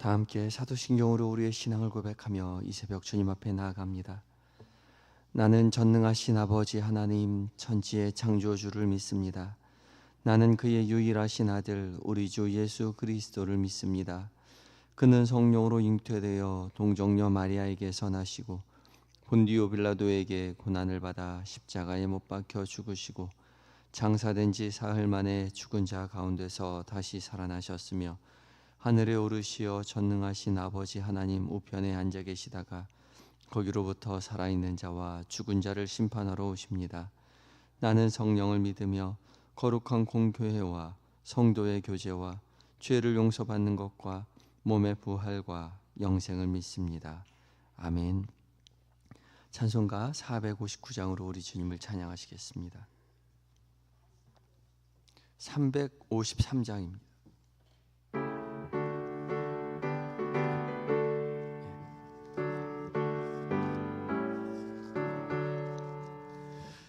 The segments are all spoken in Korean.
다 함께 사도신경으로 우리의 신앙을 고백하며 이 새벽 주님 앞에 나아갑니다. 나는 전능하신 아버지 하나님 천지의 창조주를 믿습니다. 나는 그의 유일하신 아들 우리 주 예수 그리스도를 믿습니다. 그는 성령으로 잉태되어 동정녀 마리아에게서 나시고 본디오 빌라도에게 고난을 받아 십자가에 못 박혀 죽으시고 장사된 지 사흘 만에 죽은 자 가운데서 다시 살아나셨으며 하늘에 오르시어 전능하신 아버지 하나님 우편에 앉아 계시다가 거기로부터 살아있는 자와 죽은 자를 심판하러 오십니다. 나는 성령을 믿으며 거룩한 공교회와 성도의 교제와 죄를 용서받는 것과 몸의 부활과 영생을 믿습니다. 아멘. 찬송가 459장으로 우리 주님을 찬양하시겠습니다. 353장입니다.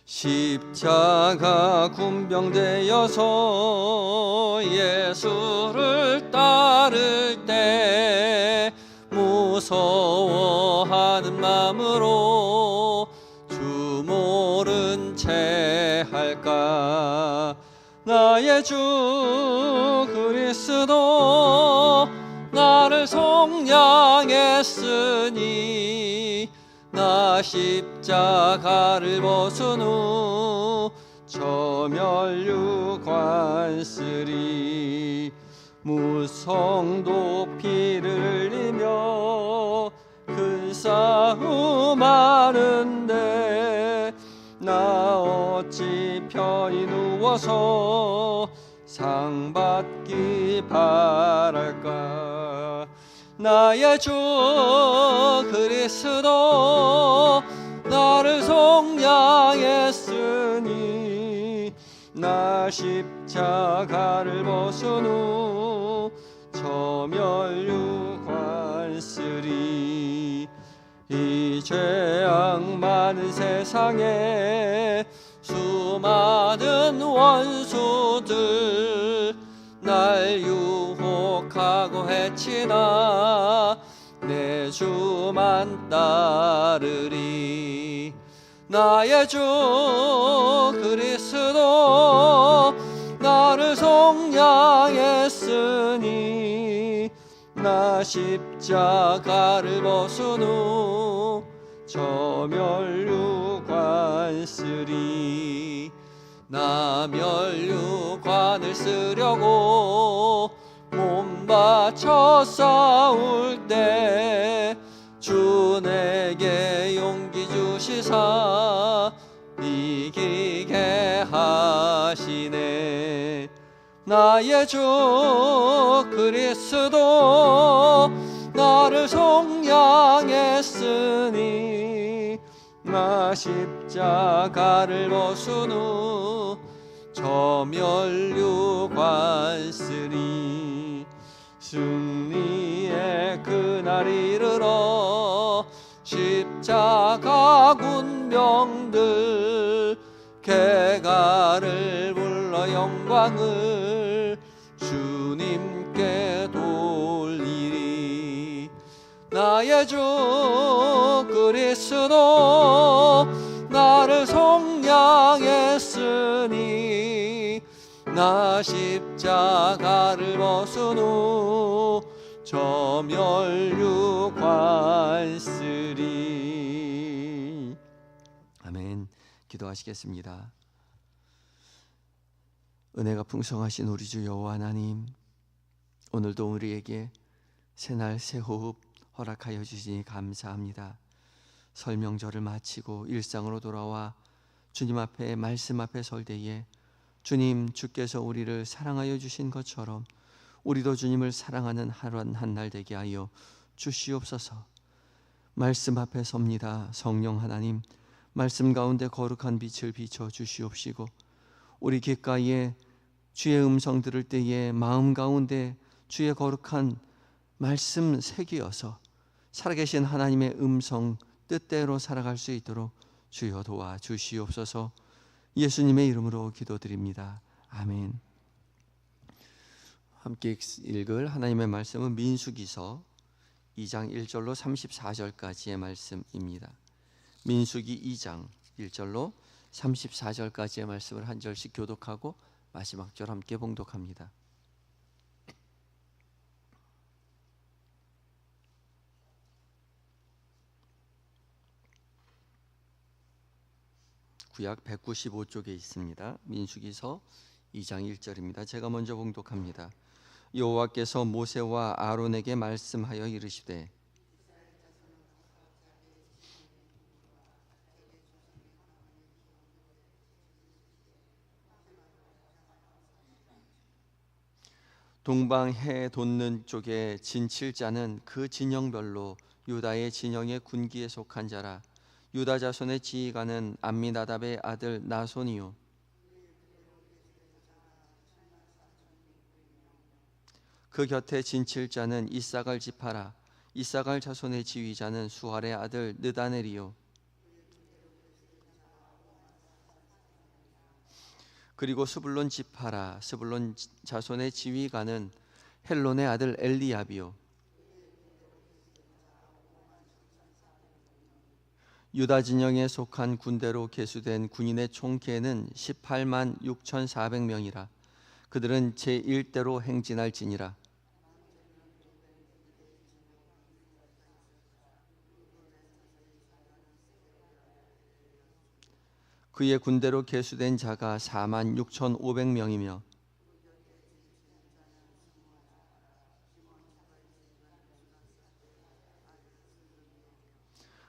십자가 군병되어서 예수를 따를 때 무서워하는 마음으로 주 모른 채 할까. 나의 주 그리스도 나를 속량했으니 나 십자가를 벗은 후 저멸류관 쓰리. 무성도 피를 흘리며 큰 싸움 하는데 나 어찌 편히 누워서 상 받기 바랄까. 나의 주 그리스도 나를 속량했으니 나 십자가를 벗은 후 저멸류관 쓰리. 이 죄악 많은 세상에 수많은 원수들 날 유혹하고 해치나 내 주만 따르리. 나의 주 그리스도 나를 속량했으니 나 십자가를 벗은 후 저멸류관 쓰리. 나 멸류관을 쓰려고 몸 바쳐 싸울 때 주 내게 용기 주시사 이기게 하시네. 나의 주 그리스도 나를 속량했으니 나 십자가를 벗은 후 저멸류관 쓰리. 승리의 그날 이르러 십자가 군병들 개가를 불러 영광을 주님께 돌리리. 나의 주 그리스도 나를 속량했으니 나 십자가를 벗은 후 저멸류관 쓰리. 아멘. 기도하시겠습니다. 은혜가 풍성하신 우리 주 여호와 하나님, 오늘도 우리에게 새날 새호흡 허락하여 주시니 감사합니다. 설명절을 마치고 일상으로 돌아와 주님 앞에 말씀 앞에 설 때에 주님 주께서 우리를 사랑하여 주신 것처럼 우리도 주님을 사랑하는 하루 한 날 되게 하여 주시옵소서. 말씀 앞에 섭니다. 성령 하나님, 말씀 가운데 거룩한 빛을 비춰 주시옵시고 우리 귓가에 주의 음성 들을 때에 마음 가운데 주의 거룩한 말씀 새기어서 살아계신 하나님의 음성 뜻대로 살아갈 수 있도록 주여 함께 읽을 하나님의 말씀은 민수기서 2장 1절로 34절까지의 말씀입니다. 민수기 2장 1절로 34절까지의 말씀을 한 절씩 교독하고 마지막 절 함께 봉독합니다. 구약 195쪽에 있습니다. 민수기서 2장 1절입니다. 제가 먼저 봉독합니다. 여호와께서 모세와 아론에게 말씀하여 이르시되 동방 해 돋는 쪽에 진칠자는 그 진영별로 유다의 진영의 군기에 속한 자라. 유다 자손의 지휘관은 암미나답의 아들 나손이요 그 곁에 진칠자는 이사갈 지파라. 이사갈 자손의 지휘자는 수할의 아들 느다넬이요 그리고 스불론 지파라. 스불론 자손의 지휘관은 헬론의 아들 엘리압이요 유다 진영에 속한 군대로 계수된 군인의 총계는 18만 6,400명이라. 그들은 제1대로 행진할지니라. 그의 군대로 계수된 자가 4만 6,500명이며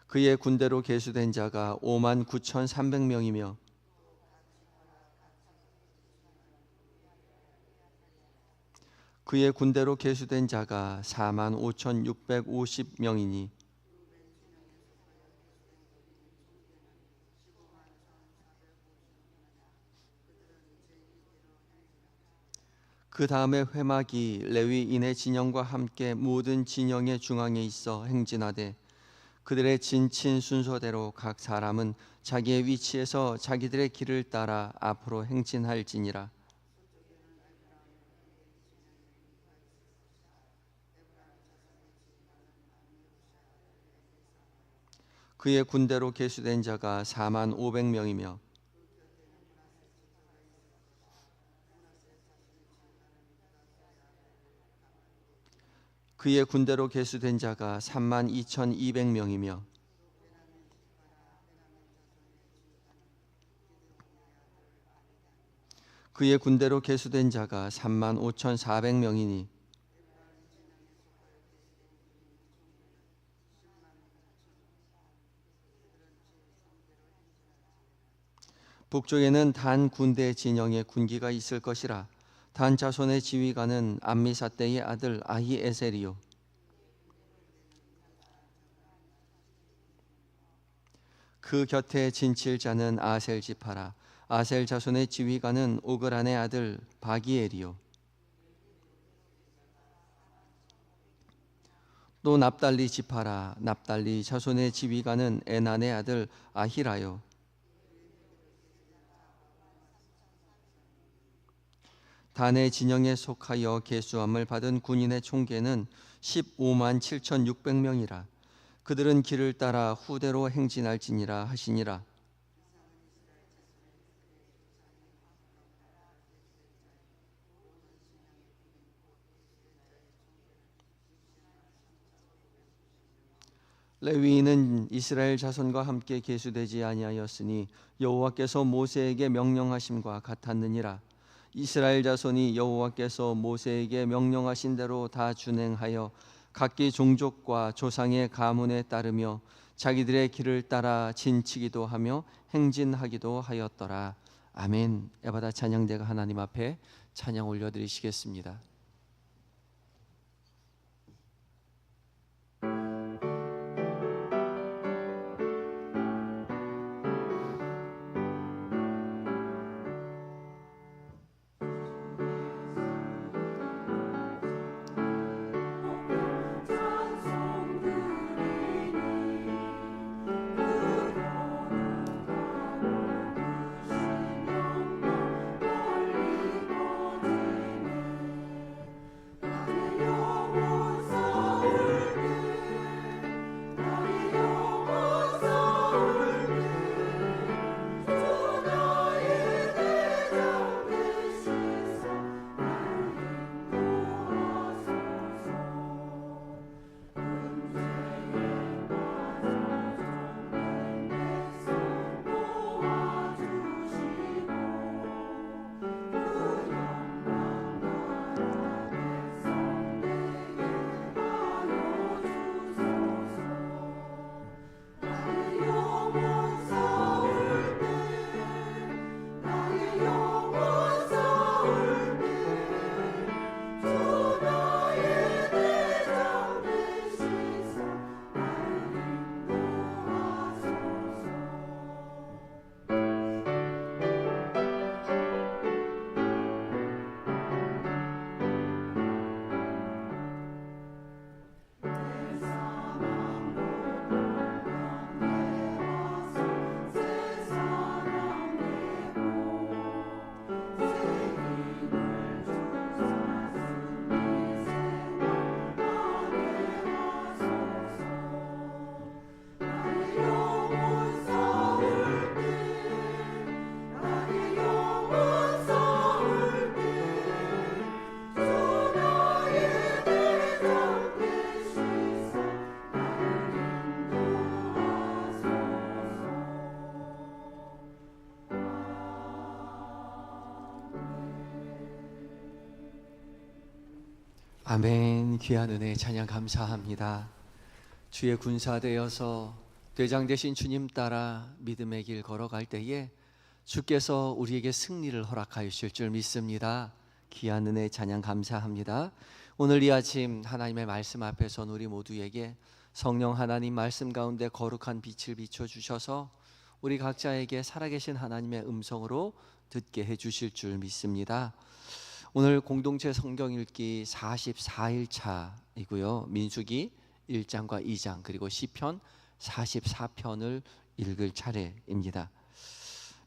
그의 군대로 계수된 자가 5만 9,300명이며 그의 군대로 계수된 자가 4만 5,650명이니 그 다음에 회막이 레위인의 진영과 함께 모든 진영의 중앙에 있어 행진하되 그들의 진친 순서대로 각 사람은 자기의 위치에서 자기들의 길을 따라 앞으로 행진할지니라. 그의 군대로 계수된 자가 4만 500명이며 그의 군대로 계수된 자가 3만 2,200명이며 그의 군대로 계수된 자가 3만 5,400명이니 북쪽에는 단 군대 진영의 군기가 있을 것이라. 단 자손의 지휘관은 암미사대의 아들 아히에셀이요 그 곁에 진칠자는 아셀 지파라. 아셀 자손의 지휘관은 오그란의 아들 바기엘이요 또 납달리 지파라. 납달리 자손의 지휘관은 에난의 아들 아히라요 단의 진영에 속하여 계수함을 받은 군인의 총계는 15만 7,600명이라. 그들은 길을 따라 후대로 행진할지니라 하시니라. 레위인은 이스라엘 자손과 함께 계수되지 아니하였으니 여호와께서 모세에게 명령하심과 같았느니라. 이스라엘 자손이 여호와께서 모세에게 명령하신 대로 다 준행하여 각기 종족과 조상의 가문에 따르며 자기들의 길을 따라 진치기도 하며 행진하기도 하였더라. 아멘. 에바다 찬양대가 하나님 앞에 찬양 올려드리시겠습니다. 아멘. 귀한 은혜 찬양 감사합니다. 주의 군사 되어서 대장 되신 주님 따라 믿음의 길 걸어갈 때에 주께서 우리에게 승리를 허락하실 줄 믿습니다. 귀한 은혜 찬양 감사합니다. 오늘 이 아침 하나님의 말씀 앞에 선 우리 모두에게 성령 하나님 말씀 가운데 거룩한 빛을 비춰주셔서 우리 각자에게 살아계신 하나님의 음성으로 듣게 해주실 줄 믿습니다. 오늘 공동체 성경 읽기 44일 차이고요. 민수기 1장과 2장 그리고 시편 44편을 읽을 차례입니다.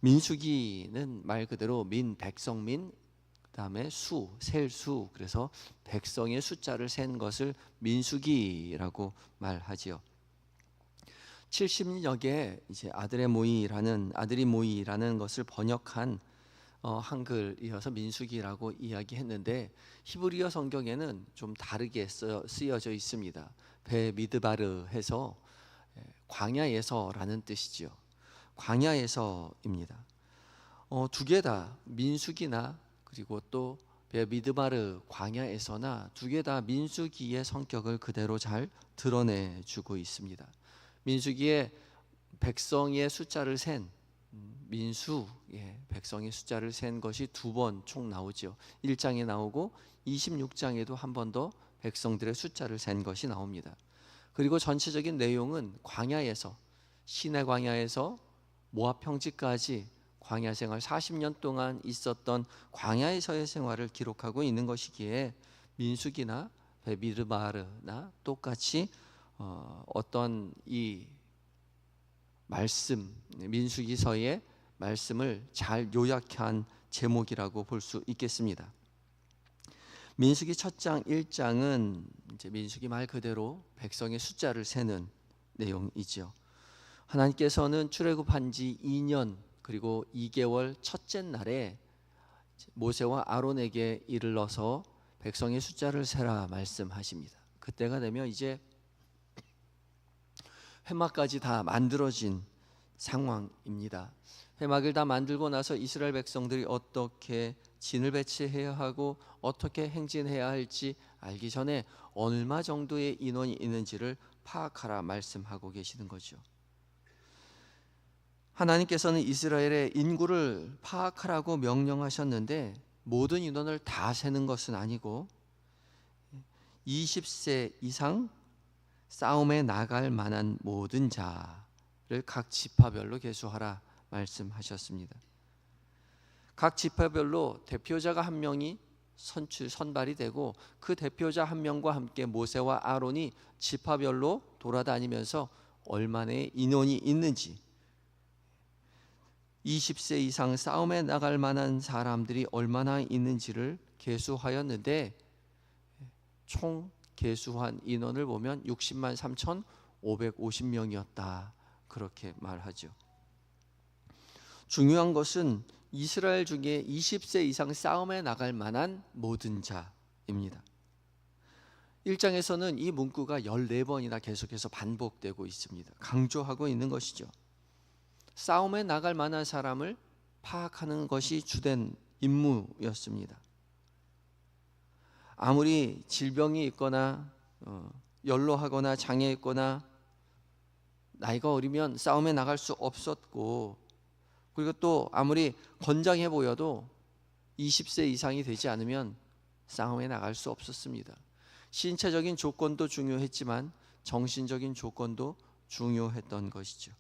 민수기는 말 그대로 백성민, 그다음에 셀수, 그래서 백성의 숫자를 센 것을 민수기라고 말하지요. 70여 개 이제 아들이 모이라는 것을 번역한 한글이어서 민수기라고 이야기했는데 히브리어 성경에는 좀 다르게 쓰여져 있습니다. 베미드바르 해서 광야에서라는 뜻이지요. 광야에서입니다. 두 개 다 민수기나 그리고 또 베미드바르 광야에서나 두 개 다 민수기의 성격을 그대로 잘 드러내주고 있습니다. 민수기에 백성의 숫자를 센 백성의 숫자를 센 것이 두 번 총 나오죠. 1장에 나오고 26장에도 한 번 더 백성들의 숫자를 센 것이 나옵니다. 그리고 전체적인 내용은 광야에서, 시내 광야에서 모압 평지까지 광야 생활 40년 동안 있었던 광야에서의 생활을 기록하고 있는 것이기에 민수기나 베미드바르나 똑같이 어떤 이 말씀, 민수기서의 말씀을 잘 요약한 제목이라고 볼 수 있겠습니다. 민수기 첫 장 1장은 이제 민수기 말 그대로 백성의 숫자를 세는 내용이죠. 하나님께서는 출애굽한 지 2년 그리고 2개월 첫째 날에 모세와 아론에게 이르러서 백성의 숫자를 세라 말씀하십니다. 그때가 되면 이제 회막까지 다 만들어진 상황입니다. 회막을 다 만들고 나서 이스라엘 백성들이 어떻게 진을 배치해야 하고 어떻게 행진해야 할지 알기 전에 얼마 정도의 인원이 있는지를 파악하라 말씀하고 계시는 거죠. 하나님께서는 이스라엘의 인구를 파악하라고 명령하셨는데 모든 인원을 다 세는 것은 아니고 20세 이상 싸움에 나갈 만한 모든 자를 각 지파별로 계수하라 말씀하셨습니다. 각 지파별로 대표자가 한 명이 선발이 되고 그 대표자 한 명과 함께 모세와 아론이 지파별로 돌아다니면서 얼마나 인원이 있는지, 20세 이상 싸움에 나갈 만한 사람들이 얼마나 있는지를 계수하였는데 총 계수한 인원을 보면 60만 3,550명이었다 그렇게 말하죠. 중요한 것은 이스라엘 중에 20세 이상 싸움에 나갈 만한 모든 자입니다. 1장에서는 이 문구가 14번이나 계속해서 반복되고 있습니다. 강조하고 있는 것이죠. 싸움에 나갈 만한 사람을 파악하는 것이 주된 임무였습니다. 아무리 질병이 있거나 연로하거나 장애 있거나 나이가 어리면 싸움에 나갈 수 없었고, 그리고 또 아무리 건장해 보여도 20세 이상이 되지 않으면 싸움에 나갈 수 없었습니다. 신체적인 조건도 중요했지만 정신적인 조건도 중요했던 것이죠.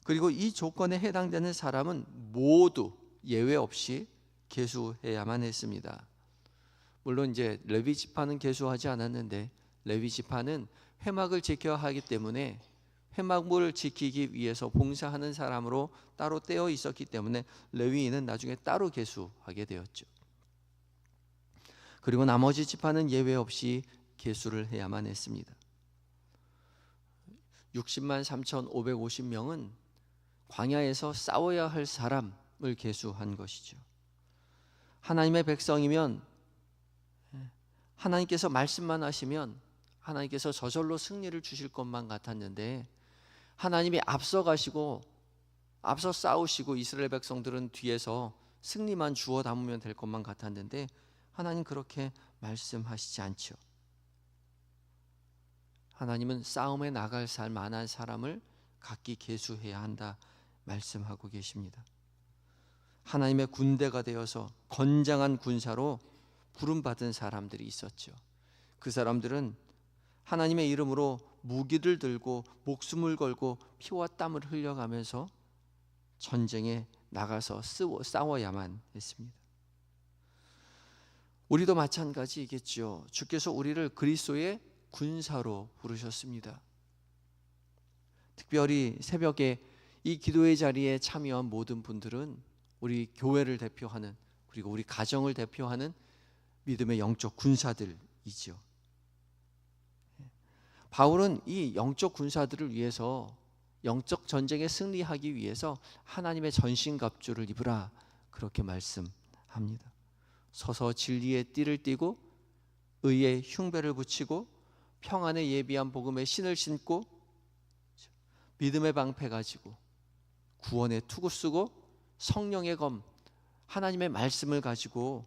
그리고 이 조건에 해당되는 사람은 모두 예외 없이 계수해야만 했습니다. 물론 이제 레위 지파는 계수하지 않았는데 레위 지파는 회막을 지켜야 하기 때문에 회막물을 지키기 위해서 봉사하는 사람으로 따로 떼어 있었기 때문에 레위인은 나중에 따로 계수하게 되었죠. 그리고 나머지 지파는 예외 없이 계수를 해야만 했습니다. 60만 3,550명은 광야에서 싸워야 할 사람을 계수한 것이죠. 하나님의 백성이면 하나님께서 말씀만 하시면 하나님께서 저절로 승리를 주실 것만 같았는데 하나님이 앞서 가시고 앞서 싸우시고 이스라엘 백성들은 뒤에서 승리만 주워 담으면 될 것만 같았는데 하나님 그렇게 말씀하시지 않죠. 하나님은 싸움에 나갈 만한 사람을 각기 계수해야 한다 말씀하고 계십니다. 하나님의 군대가 되어서 건장한 군사로 부름받은 사람들이 있었죠. 그 사람들은 하나님의 이름으로 무기를 들고 목숨을 걸고 피와 땀을 흘려가면서 전쟁에 나가서 싸워야만 했습니다. 우리도 마찬가지이겠죠. 주께서 우리를 그리스도의 군사로 부르셨습니다. 특별히 새벽에 이 기도의 자리에 참여한 모든 분들은 우리 교회를 대표하는, 그리고 우리 가정을 대표하는 믿음의 영적 군사들이죠. 바울은 이 영적 군사들을 위해서, 영적 전쟁에 승리하기 위해서 하나님의 전신갑주를 입으라 그렇게 말씀합니다. 서서 진리의 띠를 띠고 의의 흉배를 붙이고 평안에 예비한 복음의 신을 신고 믿음의 방패 가지고 구원의 투구 쓰고 성령의 검, 하나님의 말씀을 가지고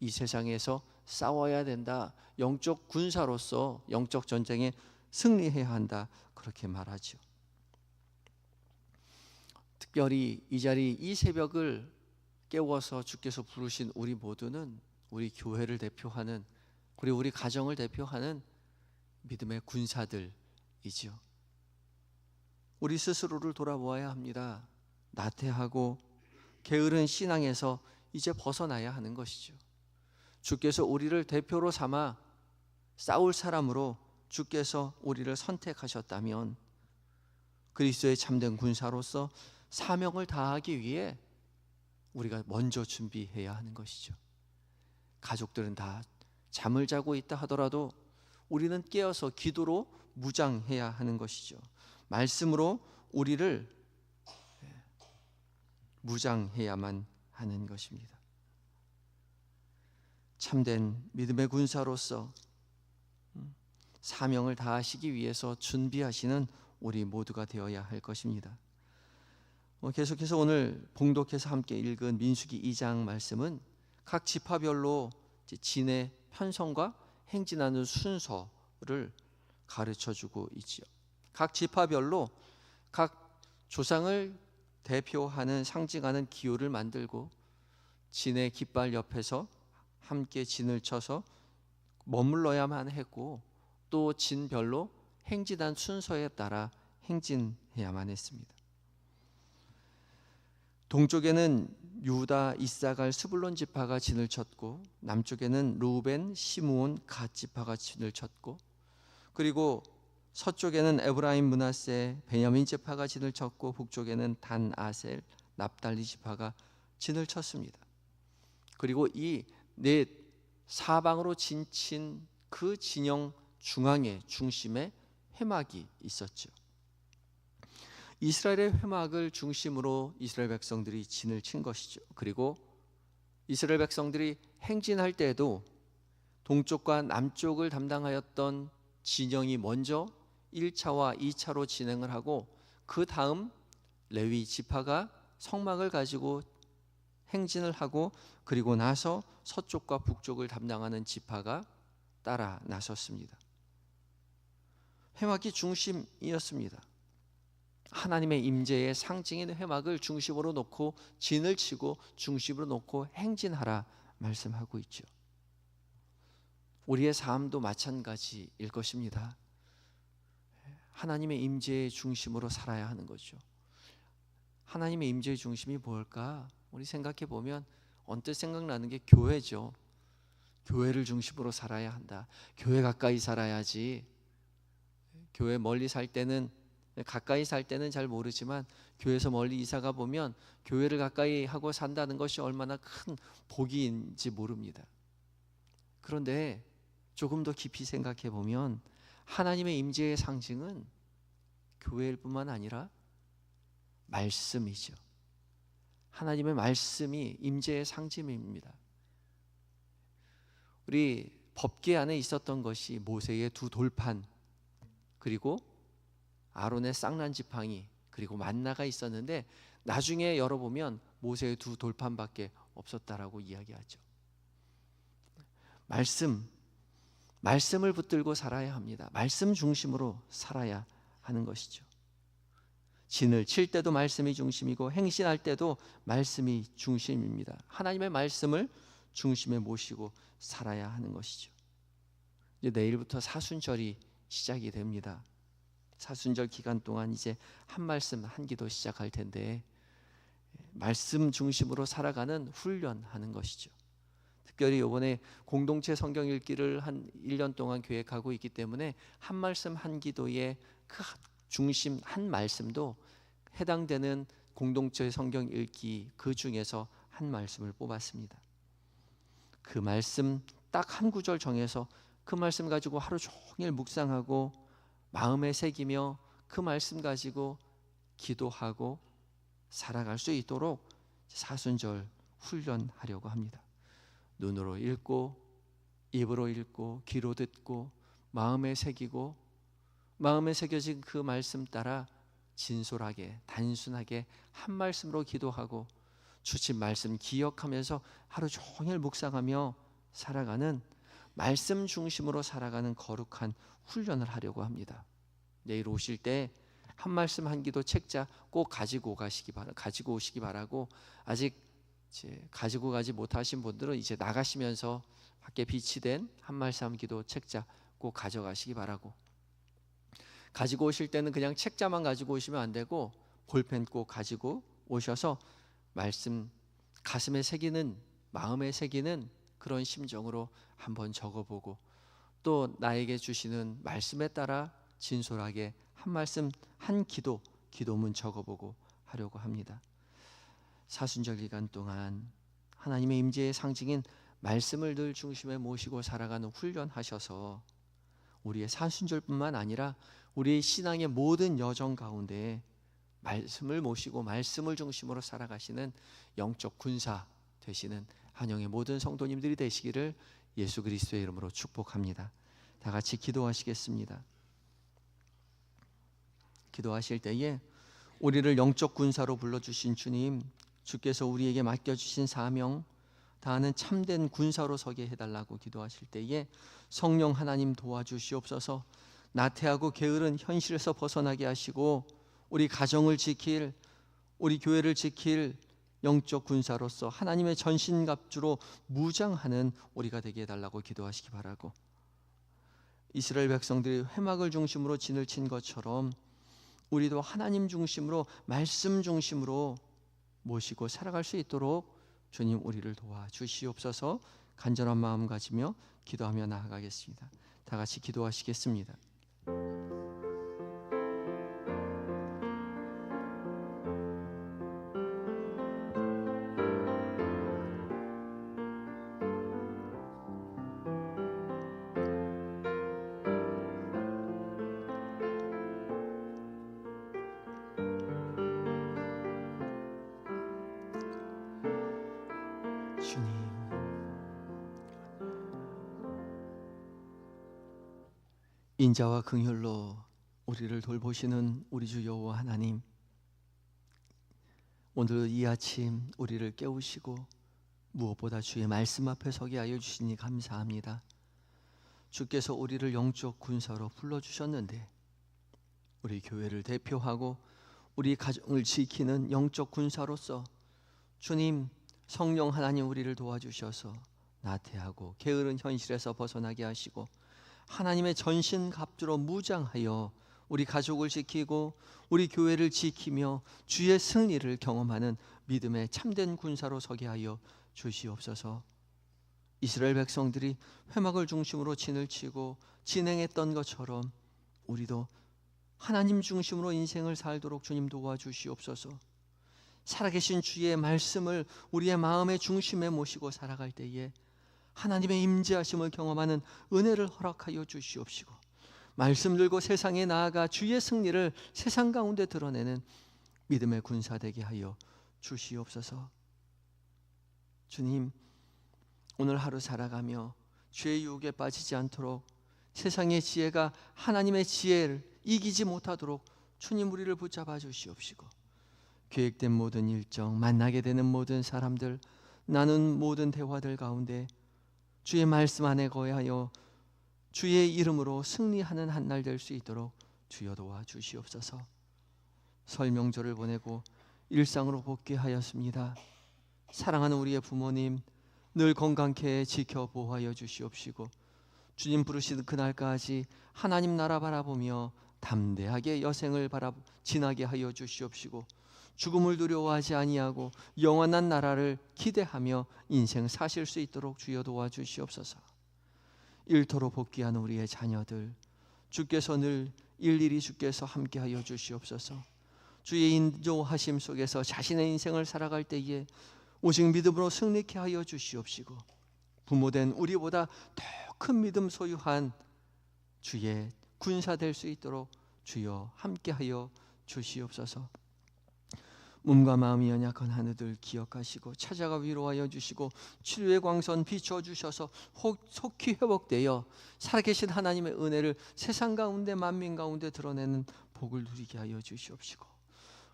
이 세상에서 싸워야 된다. 영적 군사로서 영적 전쟁에 승리해야 한다 그렇게 말하죠. 특별히 이 자리, 이 새벽을 깨워서 주께서 부르신 우리 모두는 우리 교회를 대표하는, 그리고 우리 가정을 대표하는 믿음의 군사들이죠. 우리 스스로를 돌아보아야 합니다. 나태하고 게으른 신앙에서 이제 벗어나야 하는 것이죠. 주께서 우리를 대표로 삼아 싸울 사람으로 주께서 우리를 선택하셨다면 그리스도의 참된 군사로서 사명을 다하기 위해 우리가 먼저 준비해야 하는 것이죠. 가족들은 다 잠을 자고 있다 하더라도 우리는 깨어서 기도로 무장해야 하는 것이죠. 말씀으로 우리를 무장해야만 하는 것입니다. 참된 믿음의 군사로서 사명을 다하시기 위해서 준비하시는 우리 모두가 되어야 할 것입니다. 계속해서 오늘 봉독해서 함께 읽은 민수기 2장 말씀은 각 지파별로 진의 편성과 행진하는 순서를 가르쳐주고 있지요. 각 지파별로 각 조상을 대표하는, 상징하는 기호를 만들고 진의 깃발 옆에서 함께 진을 쳐서 머물러야만 했고, 또 진별로 행진한 순서에 따라 행진해야만 했습니다. 동쪽에는 유다, 이사갈, 스불론 지파가 진을 쳤고, 남쪽에는 루벤, 시므온, 갓 지파가 진을 쳤고, 그리고 서쪽에는 에브라임, 므낫세, 베냐민 지파가 진을 쳤고, 북쪽에는 단, 아셀, 납달리 지파가 진을 쳤습니다. 그리고 이 네 사방으로 진친 그 진영 중앙에, 중심에 회막이 있었죠. 이스라엘의 회막을 중심으로 이스라엘 백성들이 진을 친 것이죠. 그리고 이스라엘 백성들이 행진할 때에도 동쪽과 남쪽을 담당하였던 진영이 먼저 1차와 2차로 진행을 하고, 그 다음 레위 지파가 성막을 가지고 행진을 하고, 그리고 나서 서쪽과 북쪽을 담당하는 지파가 따라 나섰습니다. 회막이 중심이었습니다. 하나님의 임재의 상징인 회막을 중심으로 놓고 진을 치고 중심으로 놓고 행진하라 말씀하고 있죠. 우리의 삶도 마찬가지일 것입니다. 하나님의 임재의 중심으로 살아야 하는 거죠. 하나님의 임재의 중심이 뭘까? 우리 생각해 보면 언뜻 생각나는 게 교회죠. 교회를 중심으로 살아야 한다. 교회 가까이 살아야지. 교회 멀리 살 때는, 가까이 살 때는 잘 모르지만 교회에서 멀리 이사가 보면 교회를 가까이 하고 산다는 것이 얼마나 큰 복인지 모릅니다. 그런데 조금 더 깊이 생각해 보면 하나님의 임재의 상징은 교회일 뿐만 아니라 말씀이죠. 하나님의 말씀이 임재의 상징입니다. 우리 법궤 안에 있었던 것이 모세의 두 돌판, 그리고 아론의 쌍난 지팡이, 그리고 만나가 있었는데 나중에 열어보면 모세의 두 돌판밖에 없었다라고 이야기하죠. 말씀을 붙들고 살아야 합니다. 말씀 중심으로 살아야 하는 것이죠. 진을 칠 때도 말씀이 중심이고 행신할 때도 말씀이 중심입니다. 하나님의 말씀을 중심에 모시고 살아야 하는 것이죠. 이제 내일부터 사순절이 시작이 됩니다. 사순절 기간 동안 이제 한 말씀 한 기도 시작할 텐데 말씀 중심으로 살아가는 훈련하는 것이죠. 특별히 이번에 공동체 성경 읽기를 한 1년 동안 계획하고 있기 때문에 한 말씀 한 기도의 그 중심 한 말씀도 해당되는 공동체 성경 읽기 그 중에서 한 말씀을 뽑았습니다. 그 말씀 딱 한 구절 정해서 그 말씀 가지고 하루 종일 묵상하고 마음에 새기며 그 말씀 가지고 기도하고 살아갈 수 있도록 사순절 훈련하려고 합니다. 눈으로 읽고 입으로 읽고 귀로 듣고 마음에 새기고 마음에 새겨진 그 말씀 따라 진솔하게 단순하게 한 말씀으로 기도하고 주신 말씀 기억하면서 하루 종일 묵상하며 살아가는 말씀 중심으로 살아가는 거룩한 훈련을 하려고 합니다. 내일 오실 때 한 말씀 한 기도 책자 꼭 가지고 오시기 바라고 아직 이제 가지고 가지 못하신 분들은 이제 나가시면서 밖에 비치된 한 말씀 한 기도 책자 꼭 가져가시기 바라고, 가지고 오실 때는 그냥 책자만 가지고 오시면 안 되고 볼펜 꼭 가지고 오셔서 말씀 가슴에 새기는 마음에 새기는 그런 심정으로 한번 적어보고 또 나에게 주시는 말씀에 따라 진솔하게 한 말씀 한 기도문 적어보고 하려고 합니다. 사순절 기간 동안 하나님의 임재의 상징인 말씀을 늘 중심에 모시고 살아가는 훈련하셔서 우리의 사순절뿐만 아니라 우리의 신앙의 모든 여정 가운데 말씀을 모시고 말씀을 중심으로 살아가시는 영적 군사 되시는 한영의 모든 성도님들이 되시기를 예수 그리스도의 이름으로 축복합니다. 다 같이 기도하시겠습니다. 기도하실 때에 우리를 영적 군사로 불러주신 주님, 주께서 우리에게 맡겨주신 사명 다하는 참된 군사로 서게 해달라고 기도하실 때에 성령 하나님 도와주시옵소서. 나태하고 게으른 현실에서 벗어나게 하시고 우리 가정을 지킬, 우리 교회를 지킬 영적 군사로서 하나님의 전신갑주로 무장하는 우리가 되게 해달라고 기도하시기 바라고, 이스라엘 백성들이 회막을 중심으로 진을 친 것처럼 우리도 하나님 중심으로 말씀 중심으로 모시고 살아갈 수 있도록 주님 우리를 도와주시옵소서. 간절한 마음 가지며 기도하며 나아가겠습니다. 다 같이 기도하시겠습니다. 주님, 인자와 긍휼로 우리를 돌보시는 우리 주 여호와 하나님, 오늘 이 아침 우리를 깨우시고 무엇보다 주의 말씀 앞에 서게 하여 주시니 감사합니다. 주께서 우리를 영적 군사로 불러주셨는데 우리 교회를 대표하고 우리 가정을 지키는 영적 군사로서 주님 성령 하나님 우리를 도와주셔서 나태하고 게으른 현실에서 벗어나게 하시고 하나님의 전신 갑주로 무장하여 우리 가족을 지키고 우리 교회를 지키며 주의 승리를 경험하는 믿음의 참된 군사로 서게 하여 주시옵소서. 이스라엘 백성들이 회막을 중심으로 진을 치고 진행했던 것처럼 우리도 하나님 중심으로 인생을 살도록 주님 도와주시옵소서. 살아계신 주의 말씀을 우리의 마음의 중심에 모시고 살아갈 때에 하나님의 임재하심을 경험하는 은혜를 허락하여 주시옵시고, 말씀 들고 세상에 나아가 주의 승리를 세상 가운데 드러내는 믿음의 군사 되게 하여 주시옵소서. 주님, 오늘 하루 살아가며 죄의 유혹에 빠지지 않도록 세상의 지혜가 하나님의 지혜를 이기지 못하도록 주님 우리를 붙잡아 주시옵시고, 계획된 모든 일정, 만나게 되는 모든 사람들, 나눈 모든 대화들 가운데 주의 말씀 안에 거하여 주의 이름으로 승리하는 한 날 될 수 있도록 주여 도와주시옵소서. 설 명절을 보내고 일상으로 복귀하였습니다. 사랑하는 우리의 부모님 늘 건강케 지켜 보호하여 주시옵시고, 주님 부르시는 그날까지 하나님 나라 바라보며 담대하게 여생을 지나게 하여 주시옵시고, 죽음을 두려워하지 아니하고 영원한 나라를 기대하며 인생 사실 수 있도록 주여 도와주시옵소서. 일터로 복귀하는 우리의 자녀들, 주께서 늘 일일이 주께서 함께하여 주시옵소서. 주의 인도하심 속에서 자신의 인생을 살아갈 때에 오직 믿음으로 승리케 하여 주시옵시고, 부모된 우리보다 더 큰 믿음 소유한 주의 군사 될 수 있도록 주여 함께하여 주시옵소서. 몸과 마음이 연약한 하늘들 기억하시고 찾아가 위로하여 주시고, 치료의 광선 비춰주셔서 속히 회복되어 살아계신 하나님의 은혜를 세상 가운데 만민 가운데 드러내는 복을 누리게 하여 주시옵시고,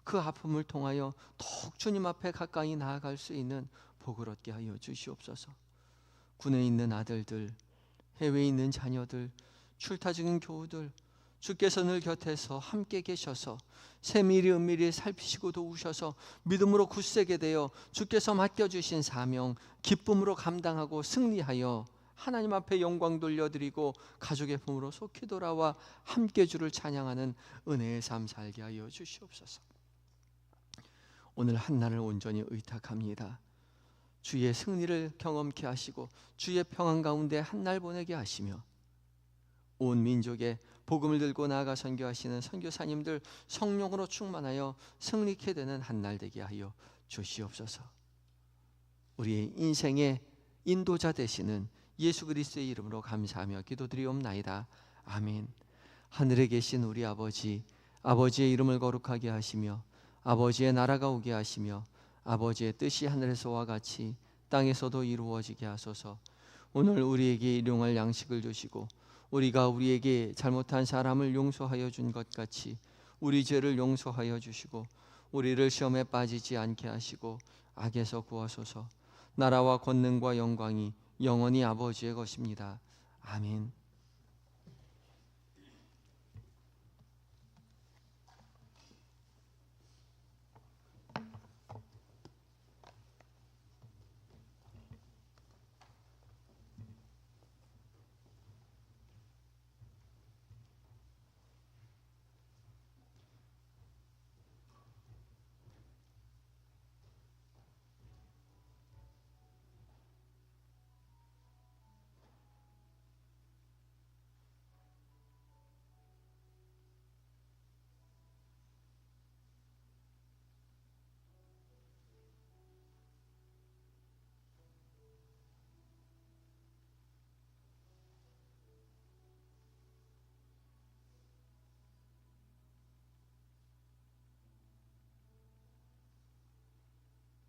그 아픔을 통하여 더욱 주님 앞에 가까이 나아갈 수 있는 복을 얻게 하여 주시옵소서. 군에 있는 아들들, 해외에 있는 자녀들, 출타 중인 교우들, 주께서 늘 곁에서 함께 계셔서 세밀히 은밀히 살피시고 도우셔서 믿음으로 굳세게 되어 주께서 맡겨주신 사명 기쁨으로 감당하고 승리하여 하나님 앞에 영광 돌려드리고 가족의 품으로 속히 돌아와 함께 주를 찬양하는 은혜의 삶 살게 하여 주시옵소서. 오늘 한날을 온전히 의탁합니다. 주의 승리를 경험케 하시고 주의 평안 가운데 한날 보내게 하시며, 온 민족에 복음을 들고 나아가 선교하시는 선교사님들 성령으로 충만하여 승리케 되는 한날 되게 하여 주시옵소서. 우리의 인생의 인도자 되시는 예수 그리스도의 이름으로 감사하며 기도드리옵나이다. 아멘. 하늘에 계신 우리 아버지, 아버지의 이름을 거룩하게 하시며 아버지의 나라가 오게 하시며 아버지의 뜻이 하늘에서와 같이 땅에서도 이루어지게 하소서. 오늘 우리에게 일용할 양식을 주시고 우리가 우리에게 잘못한 사람을 용서하여 준 것 같이 우리 죄를 용서하여 주시고, 우리를 시험에 빠지지 않게 하시고 악에서 구하소서. 나라와 권능과 영광이 영원히 아버지의 것입니다. 아멘.